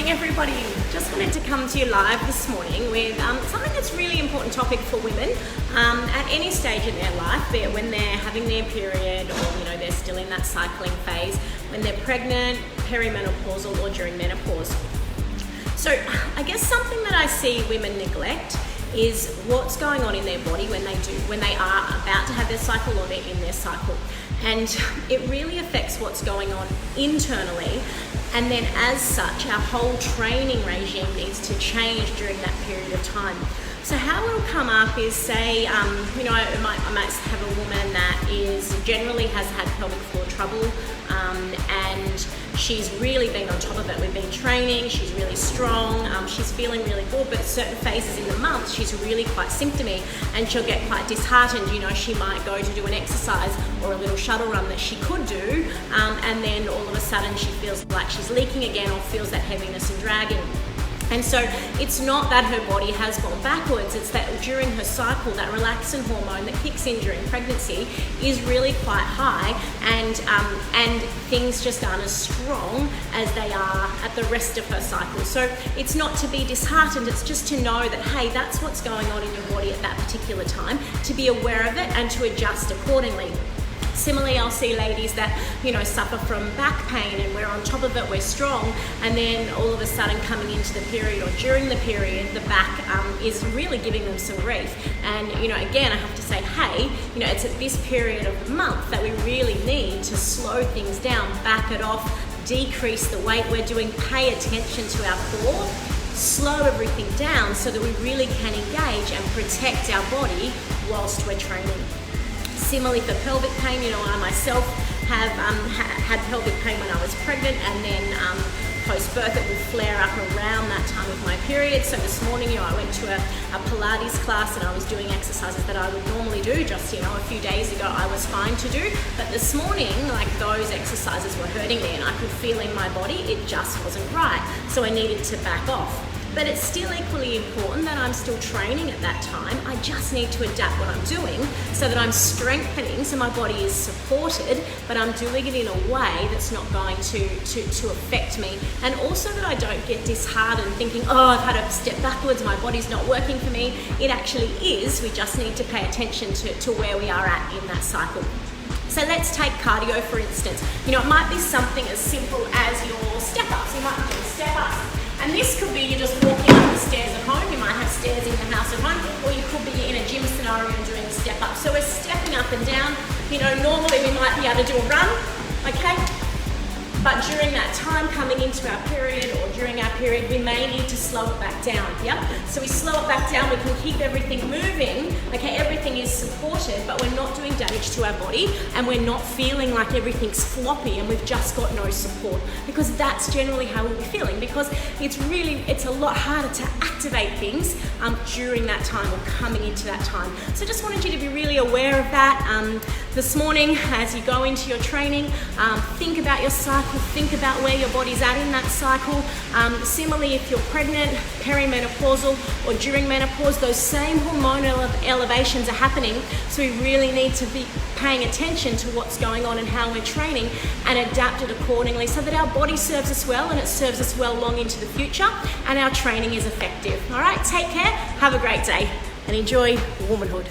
morning, everybody. Just wanted to come to you live this morning with something that's a really important topic for women at any stage in their life, be it when they're having their period or they're still in that cycling phase, when they're pregnant, perimenopausal, or during menopause. So I guess something that I see women neglect is what's going on in their body when they are about to have their cycle or they're in their cycle. And it really affects what's going on internally, and then as such our whole training regime needs to change during that period of time. So how it'll come up is, say, I might have a woman that generally has had pelvic floor trouble, and she's really been on top of it. We've been training, she's really strong, she's feeling really good, but at certain phases in the month she's really quite symptomy and she'll get quite disheartened. She might go to do an exercise or a little shuttle run that she could do, and then all of a sudden she feels like she's leaking again or feels that heaviness and dragging. And so it's not that her body has gone backwards, it's that during her cycle, that relaxin hormone that kicks in during pregnancy is really quite high, and things just aren't as strong as they are at the rest of her cycle. So it's not to be disheartened, it's just to know that, hey, that's what's going on in your body at that particular time, to be aware of it and to adjust accordingly. Similarly, I'll see ladies that, suffer from back pain and we're on top of it, we're strong, and then all of a sudden coming into the period or during the period, the back is really giving them some grief. And, again, I have to say, hey, it's at this period of the month that we really need to slow things down, back it off, decrease the weight we're doing, pay attention to our core, slow everything down so that we really can engage and protect our body whilst we're training. Similarly for pelvic pain, I myself have had pelvic pain when I was pregnant, and then post-birth it will flare up around that time of my period. So this morning, I went to a Pilates class and I was doing exercises that I would normally do just, a few days ago I was fine to do. But this morning, those exercises were hurting me and I could feel in my body it just wasn't right. So I needed to back off. But it's still equally important that I'm still training at that time. I just need to adapt what I'm doing so that I'm strengthening, so my body is supported, but I'm doing it in a way that's not going to affect me. And also that I don't get disheartened thinking, oh, I've had a step backwards, my body's not working for me. It actually is. We just need to pay attention to where we are at in that cycle. So let's take cardio, for instance. It might be something as simple as your step-ups. You might be doing step-ups. And this could be you just walking up the stairs at home. You might have stairs in the house at home, or you could be in a gym scenario and doing a step up. So we're stepping up and down. Normally we might be able to do a run, okay? But during that time coming into our period or during our period, we may need to slow it back down, yeah? So we slow it back down, we can keep everything moving, okay? Everything is supported, but we're not doing damage to our body, and we're not feeling like everything's floppy and we've just got no support, because that's generally how we'll be feeling, because it's a lot harder to activate things during that time or coming into that time. So just wanted you to be really aware of that. This morning, as you go into your training, think about your cycle, think about where your body's at in that cycle. Similarly, if you're pregnant, perimenopausal, or during menopause, those same hormonal elevations are happening. So we really need to be paying attention to what's going on and how we're training, and adapt it accordingly so that our body serves us well and it serves us well long into the future, and our training is effective. All right, take care, have a great day, and enjoy womanhood.